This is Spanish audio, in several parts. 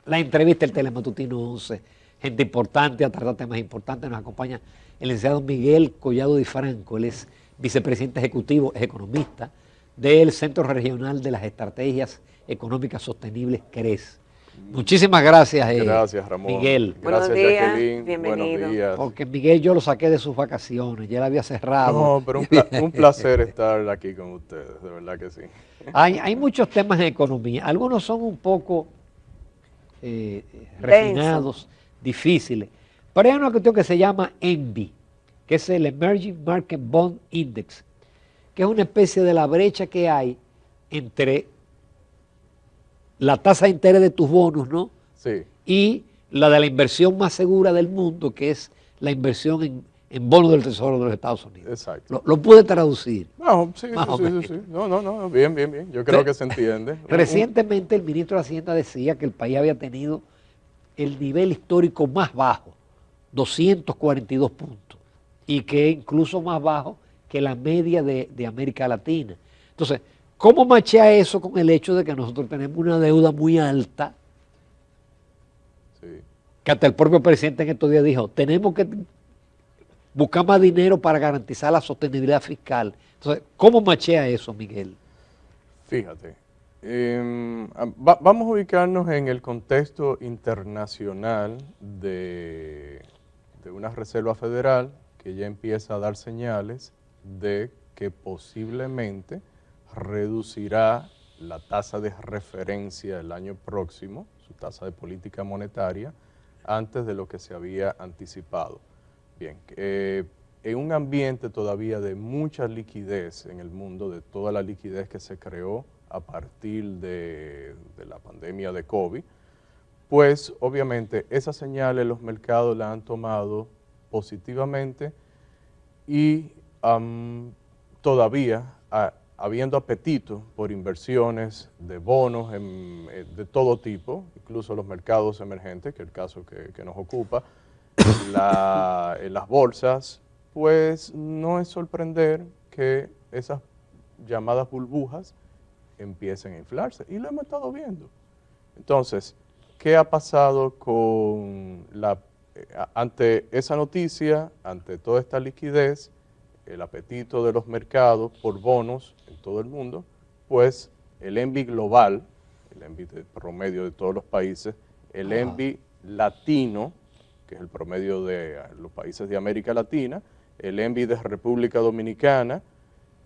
la entrevista del Telematutino 11. Gente importante a tratar temas importantes. Nos acompaña el licenciado Miguel Collado Di Franco. Él es vicepresidente ejecutivo, es economista del Centro Regional de las Estrategias Económicas Sostenibles, CRES. Muchísimas gracias, Gracias, Ramón. Miguel. Gracias, Buenos días, Jacqueline. Buenos bienvenido. días. Porque Miguel yo lo saqué de sus vacaciones, ya él había cerrado. No, pero un placer estar aquí con ustedes, de verdad que sí. Hay muchos temas en economía, algunos son un poco refinados, difíciles, pero hay una cuestión que se llama ENVI, que es el Emerging Market Bond Index, que es una especie de la brecha que hay entre la tasa de interés de tus bonos, ¿no? Sí. Y la de la inversión más segura del mundo, que es la inversión en bonos del Tesoro de los Estados Unidos. Exacto. Lo pude traducir. No, sí. Más o menos. No, bien. Yo creo que se entiende. Recientemente el ministro de Hacienda decía que el país había tenido el nivel histórico más bajo, 242 puntos, y que incluso más bajo que la media de América Latina. Entonces, ¿cómo machea eso con el hecho de que nosotros tenemos una deuda muy alta? Sí. Que hasta el propio presidente en estos días dijo, tenemos que buscar más dinero para garantizar la sostenibilidad fiscal. Entonces, ¿cómo machea eso, Miguel? Fíjate, vamos a ubicarnos en el contexto internacional de una Reserva Federal que ya empieza a dar señales de que posiblemente reducirá la tasa de referencia el año próximo, su tasa de política monetaria, antes de lo que se había anticipado. Bien, en un ambiente todavía de mucha liquidez en el mundo, de toda la liquidez que se creó a partir de la pandemia de COVID, pues obviamente esas señales los mercados la han tomado positivamente y todavía habiendo apetito por inversiones de bonos de todo tipo, incluso los mercados emergentes, que es el caso que nos ocupa, en las bolsas, pues no es sorprender que esas llamadas burbujas empiecen a inflarse. Y lo hemos estado viendo. Entonces, ¿qué ha pasado ante esa noticia, ante toda esta liquidez, el apetito de los mercados por bonos en todo el mundo? Pues el ENVI global, el ENVI de promedio de todos los países, el ENVI latino, que es el promedio de los países de América Latina, el ENVI de República Dominicana,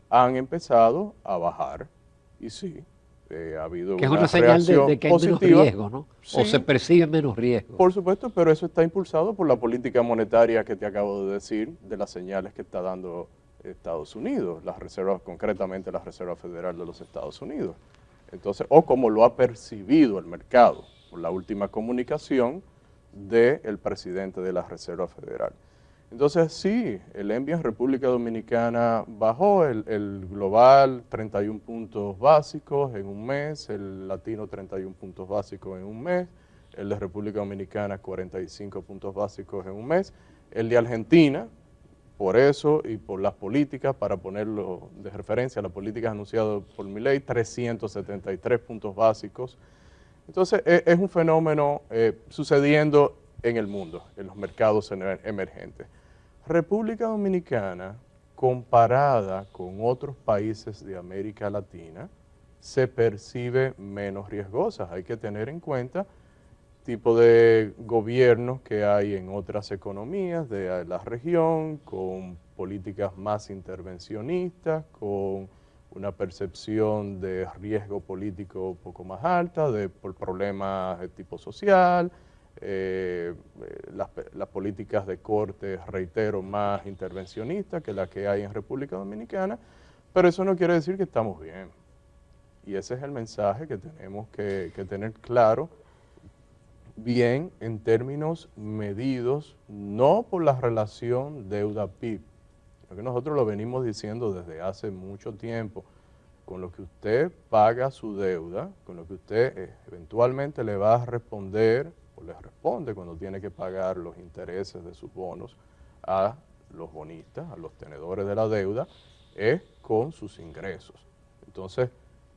han empezado a bajar. Y sí, ha habido que es una una señal reacción de que hay menos positiva. riesgo, ¿no? Sí, O se percibe menos riesgo. por supuesto, pero eso está impulsado por la política monetaria que te acabo de decir, de las señales que está dando Estados Unidos, las reservas, concretamente la Reserva Federal de los Estados Unidos. Entonces, o como lo ha percibido el mercado, por la última comunicación del presidente de la Reserva Federal. Entonces, sí, el ENVI en República Dominicana bajó, el global 31 puntos básicos en un mes, el latino 31 puntos básicos en un mes, el de República Dominicana 45 puntos básicos en un mes, el de Argentina, por eso y por las políticas, para ponerlo de referencia, las políticas anunciadas por Milei, 373 puntos básicos. Entonces, es un fenómeno sucediendo en el mundo, en los mercados emergentes. República Dominicana, comparada con otros países de América Latina, se percibe menos riesgosa. Hay que tener en cuenta tipo de gobiernos que hay en otras economías de la región, con políticas más intervencionistas, con una percepción de riesgo político un poco más alta, por problemas de tipo social, las políticas de corte, reitero, más intervencionistas que las que hay en República Dominicana, pero eso no quiere decir que estamos bien. Y ese es el mensaje que tenemos que tener claro, bien en términos medidos, no por la relación deuda-PIB, que nosotros lo venimos diciendo desde hace mucho tiempo. Con lo que usted paga su deuda, con lo que usted eventualmente le va a responder o le responde cuando tiene que pagar los intereses de sus bonos a los bonistas, a los tenedores de la deuda, es con sus ingresos. Entonces,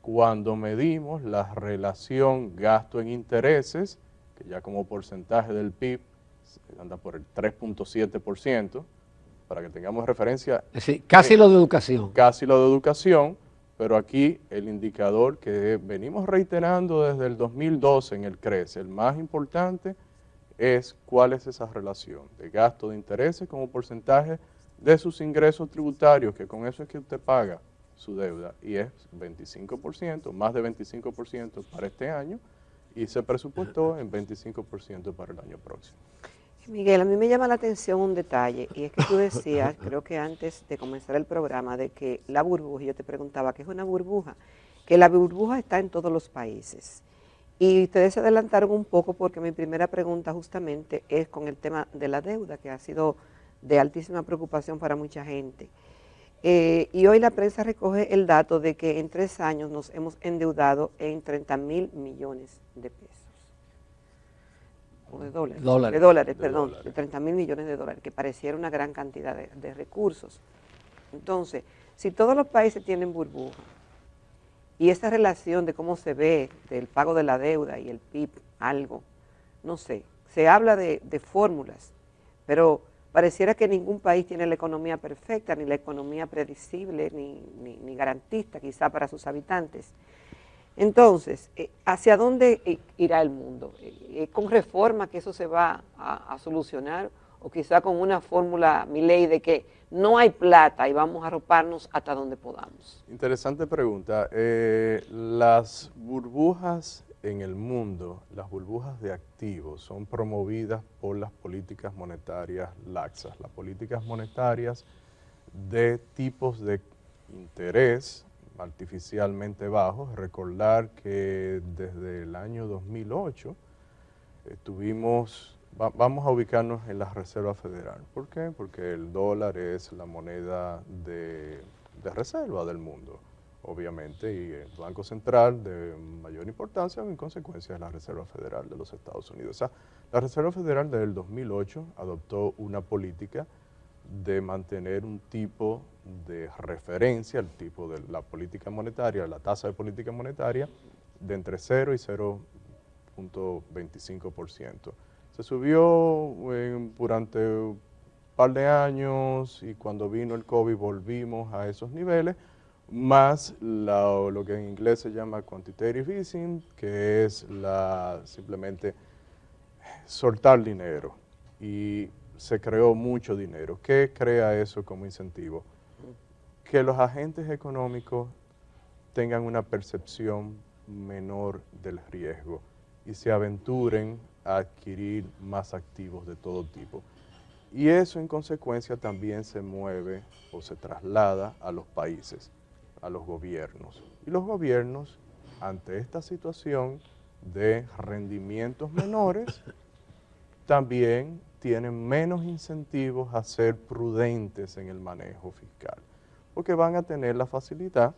cuando medimos la relación gasto en intereses, que ya como porcentaje del PIB anda por el 3.7%, para que tengamos referencia. Es decir, casi lo de educación. Casi lo de educación, pero aquí el indicador que venimos reiterando desde el 2012 en el CRECE, el más importante es cuál es esa relación de gasto de intereses como porcentaje de sus ingresos tributarios, que con eso es que usted paga su deuda, y es 25%, más de 25% para este año, y se presupuestó en 25% para el año próximo. Miguel, a mí me llama la atención un detalle, y es que tú decías, creo que antes de comenzar el programa, de que la burbuja, yo te preguntaba, ¿qué es una burbuja? Que la burbuja está en todos los países. Y ustedes se adelantaron un poco porque mi primera pregunta justamente es con el tema de la deuda, que ha sido de altísima preocupación para mucha gente. Y hoy la prensa recoge el dato de que en 3 años nos hemos endeudado en 30.000 millones de pesos. O de dólares. Dólares. De dólares, perdón, de 30.000 millones de dólares, que pareciera una gran cantidad de recursos. Entonces, si todos los países tienen burbuja, y esa relación de cómo se ve del pago de la deuda y el PIB, algo, no sé, se habla de fórmulas, pero pareciera que ningún país tiene la economía perfecta, ni la economía predecible, ni garantista quizá para sus habitantes. Entonces, ¿hacia dónde irá el mundo? ¿Con reforma que eso se va a solucionar? ¿O quizá con una fórmula Milei de que no hay plata y vamos a arroparnos hasta donde podamos? Interesante pregunta. Las burbujas en el mundo, las burbujas de activos, son promovidas por las políticas monetarias laxas, las políticas monetarias de tipos de interés artificialmente bajos. Recordar que desde el año 2008 vamos a ubicarnos en la Reserva Federal. ¿Por qué? Porque el dólar es la moneda de reserva del mundo, obviamente, y el Banco Central de mayor importancia, en consecuencia, es la Reserva Federal de los Estados Unidos. O sea, la Reserva Federal desde el 2008 adoptó una política de mantener un tipo de referencia, el tipo de la política monetaria, la tasa de política monetaria, de entre 0 y 0.25%. Se subió durante un par de años y cuando vino el COVID volvimos a esos niveles, más lo que en inglés se llama quantitative easing, que es simplemente soltar dinero, y se creó mucho dinero. ¿Qué crea eso como incentivo? Que los agentes económicos tengan una percepción menor del riesgo y se aventuren a adquirir más activos de todo tipo. Y eso en consecuencia también se mueve o se traslada a los países, a los gobiernos. Y los gobiernos, ante esta situación de rendimientos menores, también tienen menos incentivos a ser prudentes en el manejo fiscal, porque van a tener la facilidad,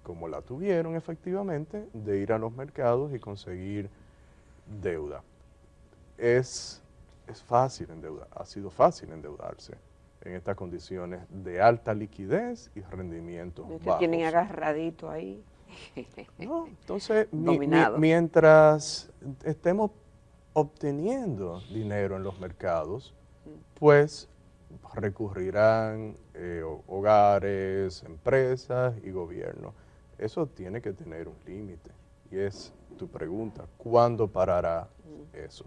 como la tuvieron efectivamente, de ir a los mercados y conseguir deuda. Es fácil endeudar, ha sido fácil endeudarse en estas condiciones de alta liquidez y rendimientos bajos. Tienen agarradito ahí. No, entonces, Dominado. mientras estemos obteniendo dinero en los mercados, pues recurrirán hogares, empresas y gobiernos. Eso tiene que tener un límite, y es tu pregunta, ¿cuándo parará eso?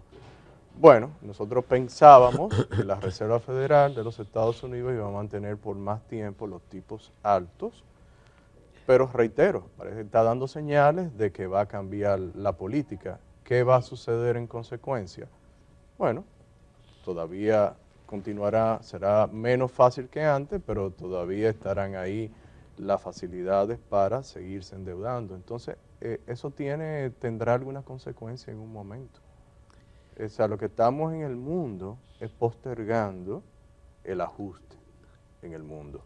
Bueno, nosotros pensábamos que la Reserva Federal de los Estados Unidos iba a mantener por más tiempo los tipos altos, pero reitero, parece que está dando señales de que va a cambiar la política. ¿Qué va a suceder en consecuencia? Bueno, todavía continuará, será menos fácil que antes, pero todavía estarán ahí las facilidades para seguirse endeudando. Entonces, eso tendrá alguna consecuencia en un momento. O sea, lo que estamos en el mundo es postergando el ajuste en el mundo.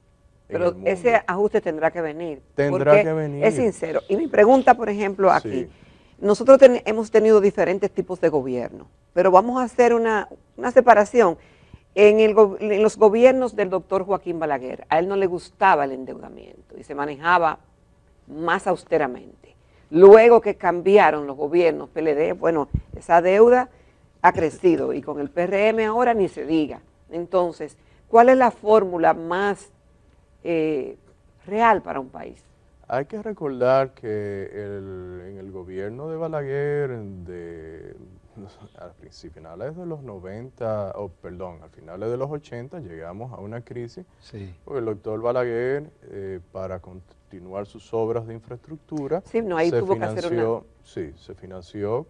Pero ese ajuste tendrá que venir. Tendrá que venir. Es sincero. Y mi pregunta, por ejemplo, aquí, Sí. nosotros hemos tenido diferentes tipos de gobierno, pero vamos a hacer una separación. En los gobiernos del doctor Joaquín Balaguer, a él no le gustaba el endeudamiento y se manejaba más austeramente. Luego que cambiaron los gobiernos PLD, bueno, esa deuda ha crecido y con el PRM ahora ni se diga. Entonces, ¿cuál es la fórmula más real para un país? Hay que recordar que en el gobierno de Balaguer, finales de los 90, al finales de los 80, llegamos a una crisis, Sí. porque el doctor Balaguer, para continuar sus obras de infraestructura, Sí, no, ahí tuvo que hacer una... Sí, se financió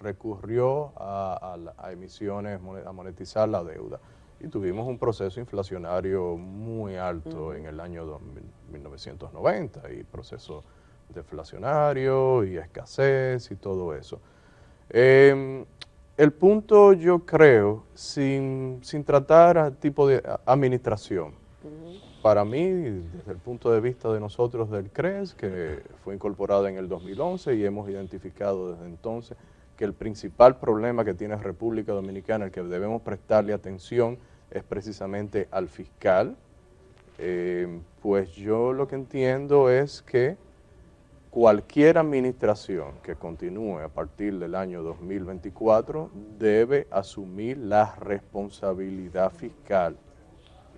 recurrió a emisiones, a monetizar la deuda. Y tuvimos un proceso inflacionario muy alto en el año 1990, y proceso deflacionario y escasez y todo eso. El punto, yo creo, sin tratar a tipo de administración, para mí, desde el punto de vista de nosotros del CRES, que fue incorporado en el 2011 y hemos identificado desde entonces que el principal problema que tiene República Dominicana, el que debemos prestarle atención, es precisamente al fiscal. Pues yo lo que entiendo es que cualquier administración que continúe a partir del año 2024 debe asumir la responsabilidad fiscal,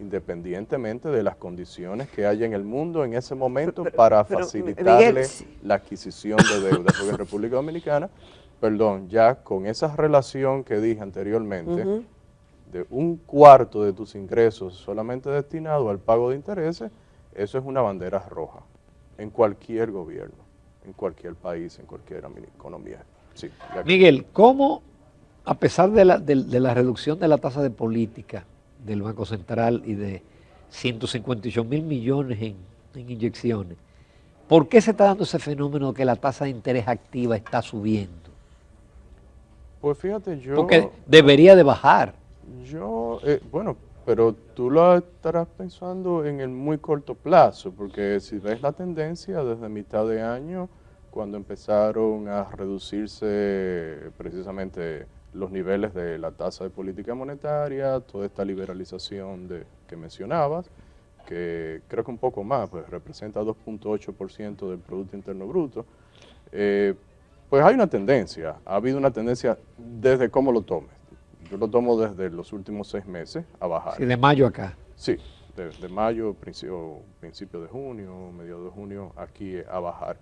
independientemente de las condiciones que haya en el mundo en ese momento, para facilitarle Miguel, la adquisición de deuda. Porque en República Dominicana, ya con esa relación que dije anteriormente, de un cuarto de tus ingresos solamente destinado al pago de intereses, eso es una bandera roja en cualquier gobierno, en cualquier país, en cualquier economía. Sí, Miguel, ¿cómo, a pesar de la reducción de la tasa de política del Banco Central y de 158.000 millones en inyecciones, por qué se está dando ese fenómeno de que la tasa de interés activa está subiendo? Pues fíjate, porque debería de bajar. Pero tú lo estarás pensando en el muy corto plazo, porque si ves la tendencia desde mitad de año, cuando empezaron a reducirse precisamente los niveles de la tasa de política monetaria, toda esta liberalización que mencionabas, que creo que un poco más, pues representa 2.8% del Producto Interno Bruto, pues hay una tendencia, ha habido una tendencia desde cómo lo tomes. Yo lo tomo desde los últimos 6 meses a bajar. Sí, de mayo acá. Sí, de mayo, principio de junio, mediados de junio, aquí a bajar.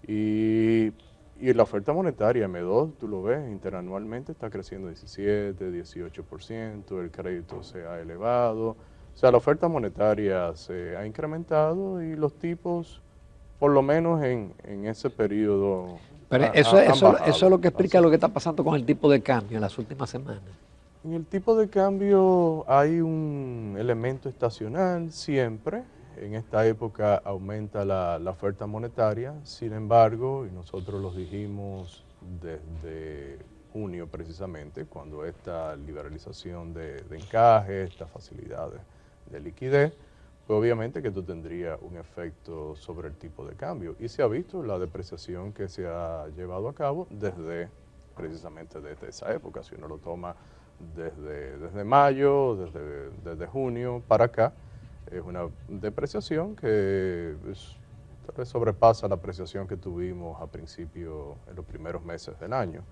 Y la oferta monetaria M2, tú lo ves, interanualmente está creciendo 17, 18%, el crédito se ha elevado. O sea, la oferta monetaria se ha incrementado y los tipos, por lo menos en ese periodo... Pero eso es lo que explica lo que está pasando con el tipo de cambio en las últimas semanas. En el tipo de cambio hay un elemento estacional siempre. En esta época aumenta la oferta monetaria. Sin embargo, y nosotros lo dijimos desde junio precisamente, cuando esta liberalización de encaje, estas facilidades de liquidez, pues obviamente que esto tendría un efecto sobre el tipo de cambio. Y se ha visto la depreciación que se ha llevado a cabo precisamente desde esa época. Si uno lo toma desde mayo, desde junio para acá, es una depreciación que sobrepasa la apreciación que tuvimos en los primeros meses del año.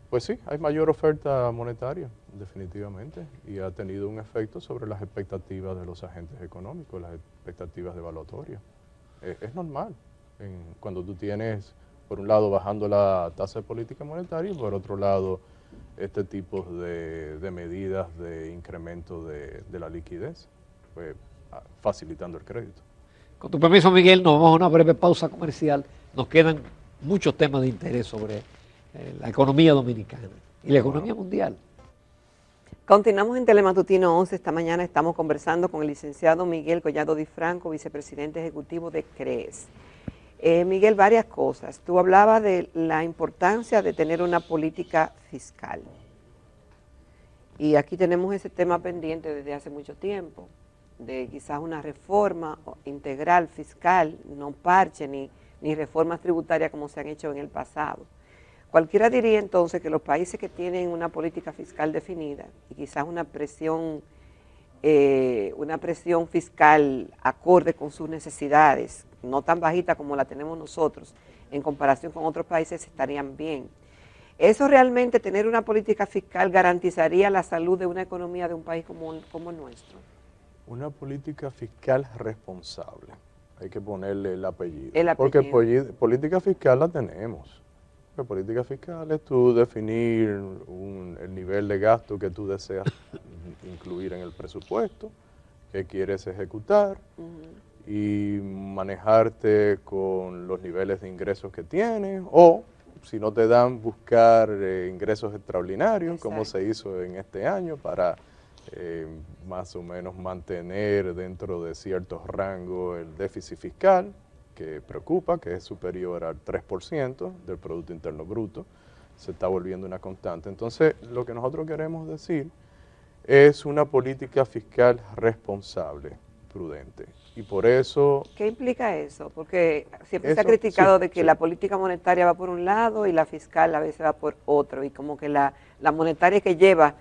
Pues sí, hay mayor oferta monetaria, definitivamente, y ha tenido un efecto sobre las expectativas de los agentes económicos, las expectativas de evaluatoria. Es normal, cuando tú tienes, por un lado, bajando la tasa de política monetaria y por otro lado, este tipo de medidas de incremento de la liquidez, pues, facilitando el crédito. Con tu permiso, Miguel, nos vamos a una breve pausa comercial. Nos quedan muchos temas de interés sobre la economía dominicana y la economía mundial. Continuamos en Telematutino 11. Esta mañana estamos conversando con el licenciado Miguel Collado Di Franco, vicepresidente ejecutivo de CRES. Miguel, varias cosas. Tú hablabas de la importancia de tener una política fiscal. Y aquí tenemos ese tema pendiente desde hace mucho tiempo, de quizás una reforma integral fiscal, no parche ni reformas tributarias como se han hecho en el pasado. Cualquiera diría entonces que los países que tienen una política fiscal definida y quizás una presión fiscal acorde con sus necesidades, no tan bajita como la tenemos nosotros, en comparación con otros países estarían bien. ¿Eso realmente, tener una política fiscal, garantizaría la salud de una economía de un país como el nuestro? Una política fiscal responsable. Hay que ponerle el apellido. El apellido. Porque política fiscal la tenemos. La política fiscal es tú definir el nivel de gasto que tú deseas incluir en el presupuesto, que quieres ejecutar, y manejarte con los niveles de ingresos que tienes, o si no te dan, buscar ingresos extraordinarios, como se hizo en este año, para más o menos mantener dentro de ciertos rangos el déficit fiscal, que preocupa, que es superior al 3% del Producto Interno Bruto, se está volviendo una constante. Entonces, lo que nosotros queremos decir es una política fiscal responsable, prudente. Y por eso... ¿Qué implica eso? Porque siempre se ha criticado de que la política monetaria va por un lado y la fiscal a veces va por otro, y como que la monetaria que lleva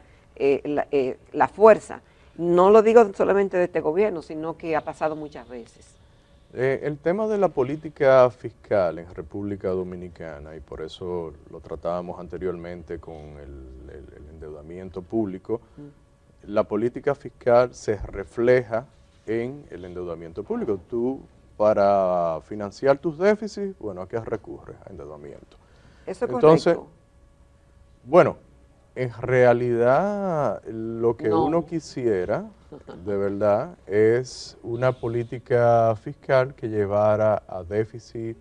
la fuerza. No lo digo solamente de este gobierno, sino que ha pasado muchas veces. El tema de la política fiscal en República Dominicana, y por eso lo tratábamos anteriormente con el endeudamiento público, la política fiscal se refleja en el endeudamiento público. Tú, para financiar tus déficits, bueno, ¿a qué recurres? A endeudamiento. ¿Eso es Entonces, correcto? Bueno, en realidad lo que uno quisiera, de verdad, es una política fiscal que llevara a déficit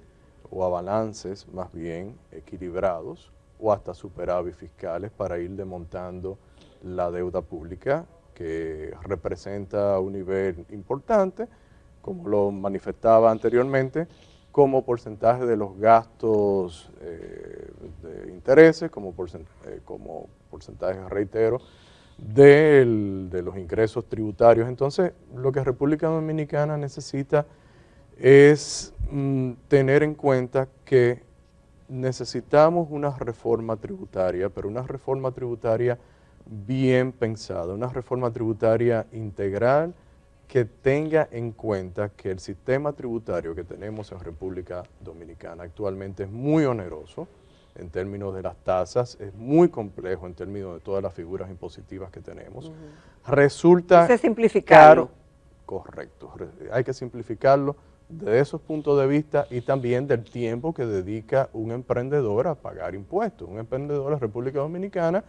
o a balances más bien equilibrados o hasta superávit fiscales para ir desmontando la deuda pública, que representa un nivel importante, como lo manifestaba anteriormente, como porcentaje de los gastos de intereses, como porcentaje, reitero, de los ingresos tributarios. Entonces, lo que República Dominicana necesita es tener en cuenta que necesitamos una reforma tributaria, pero una reforma tributaria bien pensada, una reforma tributaria integral, que tenga en cuenta que el sistema tributario que tenemos en República Dominicana actualmente es muy oneroso en términos de las tasas, es muy complejo en términos de todas las figuras impositivas que tenemos. Resulta simplificarlo. caro, correcto, hay que simplificarlo de esos puntos de vista y también del tiempo que dedica un emprendedor a pagar impuestos. Un emprendedor en República Dominicana,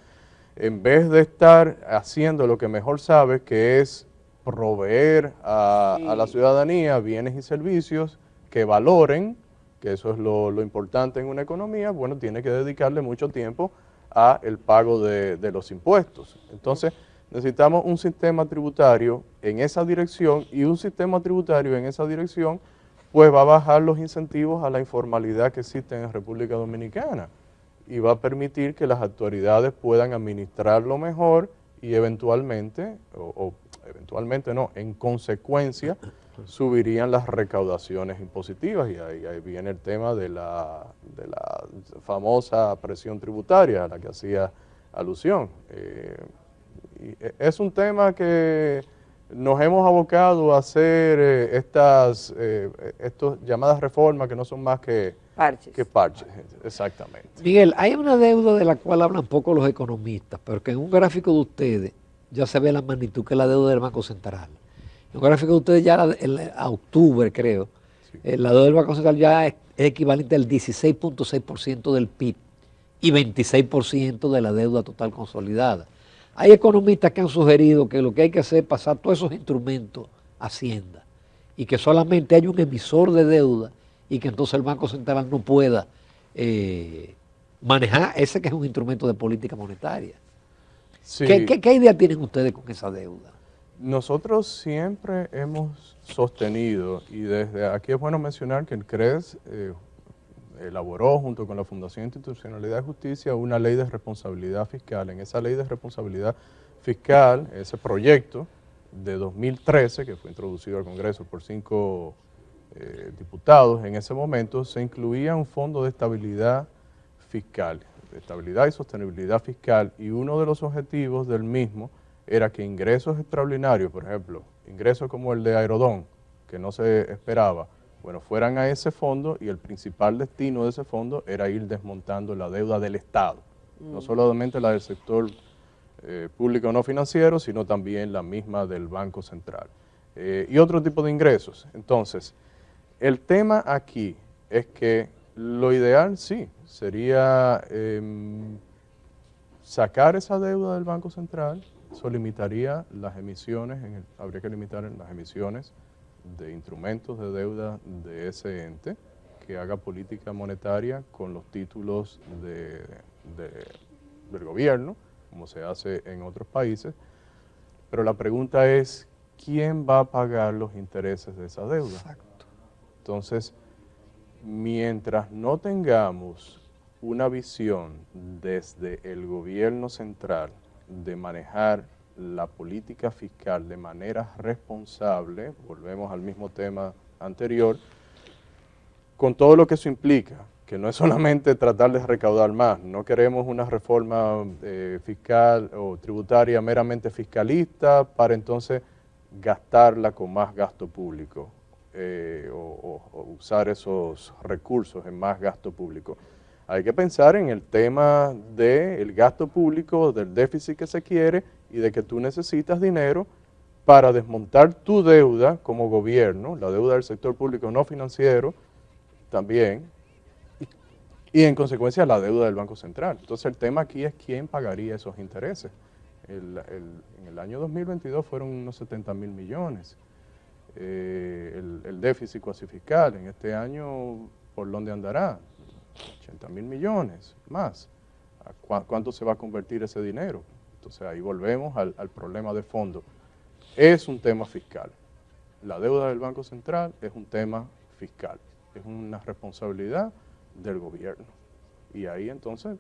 en vez de estar haciendo lo que mejor sabe, que es proveer a la ciudadanía bienes y servicios que valoren, que eso es lo importante en una economía, bueno, tiene que dedicarle mucho tiempo a el pago de los impuestos. Entonces, necesitamos un sistema tributario en esa dirección, y un sistema tributario en esa dirección pues va a bajar los incentivos a la informalidad que existe en República Dominicana y va a permitir que las autoridades puedan administrarlo mejor y eventualmente, eventualmente no, en consecuencia, subirían las recaudaciones impositivas, y ahí viene el tema de la famosa presión tributaria a la que hacía alusión. Y es un tema que nos hemos abocado a hacer estas llamadas reformas que no son más que parches, exactamente. Miguel, hay una deuda de la cual hablan poco los economistas, pero que en un gráfico de ustedes ya se ve la magnitud, que es la deuda del Banco Central. En un gráfico de ustedes ya a octubre, creo, la deuda del Banco Central ya es equivalente al 16.6% del PIB y 26% de la deuda total consolidada. Hay economistas que han sugerido que lo que hay que hacer es pasar todos esos instrumentos a Hacienda y que solamente hay un emisor de deuda y que entonces el Banco Central no pueda manejar ese que es un instrumento de política monetaria. Sí. ¿Qué idea tienen ustedes con esa deuda? Nosotros siempre hemos sostenido, y desde aquí es bueno mencionar que el CRES elaboró junto con la Fundación Institucionalidad de Justicia una ley de responsabilidad fiscal. En esa ley de responsabilidad fiscal, ese proyecto de 2013, que fue introducido al Congreso por 5 diputados en ese momento, se incluía un fondo de estabilidad fiscal, de estabilidad y sostenibilidad fiscal, y uno de los objetivos del mismo era que ingresos extraordinarios, por ejemplo, ingresos como el de Aerodón, que no se esperaba, bueno, fueran a ese fondo y el principal destino de ese fondo era ir desmontando la deuda del Estado, no solamente la del sector público no financiero, sino también la misma del Banco Central y otro tipo de ingresos. Entonces, el tema aquí es que lo ideal sí sería sacar esa deuda del Banco Central. Eso limitaría las emisiones, habría que limitar las emisiones de instrumentos de deuda de ese ente que haga política monetaria con los títulos del gobierno, como se hace en otros países. Pero la pregunta es, ¿quién va a pagar los intereses de esa deuda? Exacto. Entonces, mientras no tengamos una visión desde el gobierno central de manejar la política fiscal de manera responsable, volvemos al mismo tema anterior, con todo lo que eso implica, que no es solamente tratar de recaudar más, no queremos una reforma fiscal o tributaria meramente fiscalista para entonces gastarla con más gasto público o usar esos recursos en más gasto público. Hay que pensar en el tema del gasto público, del déficit que se quiere y de que tú necesitas dinero para desmontar tu deuda como gobierno, la deuda del sector público no financiero también, y en consecuencia la deuda del Banco Central. Entonces el tema aquí es quién pagaría esos intereses. En el año 2022 fueron unos 70.000 millones el déficit cuasi fiscal. En este año, ¿por dónde andará? 80.000 millones más. ¿Cuánto se va a convertir ese dinero? Entonces ahí volvemos al problema de fondo. Es un tema fiscal. La deuda del Banco Central es un tema fiscal. Es una responsabilidad del gobierno. Y ahí entonces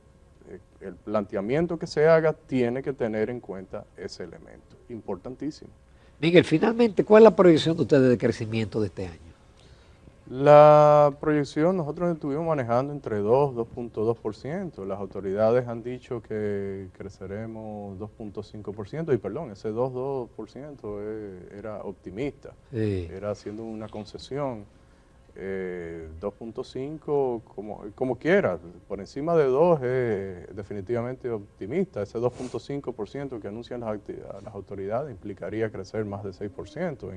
el planteamiento que se haga tiene que tener en cuenta ese elemento. Importantísimo. Miguel, finalmente, ¿cuál es la proyección de ustedes de crecimiento de este año? La proyección nosotros estuvimos manejando entre 2 y 2.2%. Las autoridades han dicho que creceremos 2.5%, y perdón, ese 2% era optimista, Sí. era haciendo una concesión. 2.5 como quiera, por encima de 2 es definitivamente optimista. Ese 2.5% que anuncian las autoridades implicaría crecer más de 6%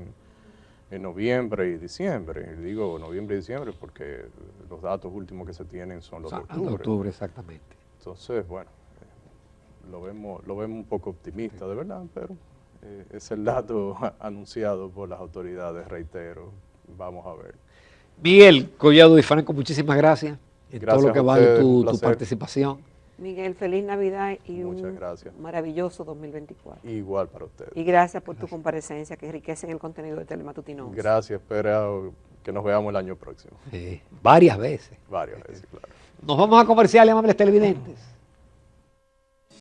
en noviembre y diciembre. Y digo noviembre y diciembre porque los datos últimos que se tienen son los de octubre. Octubre, exactamente. Entonces, bueno, lo vemos un poco optimista, de verdad, pero es el dato anunciado por las autoridades, reitero. Vamos a ver. Miguel Collado Di Franco, muchísimas gracias en todo lo que va de tu placer. participación. Miguel, feliz Navidad y Muchas gracias. Maravilloso 2024. Igual para ustedes. Y gracias por tu comparecencia que enriquecen el contenido de Telematutino. Gracias, espero que nos veamos el año próximo. Varias veces. Varias veces, claro. Nos vamos a comerciales, amables televidentes.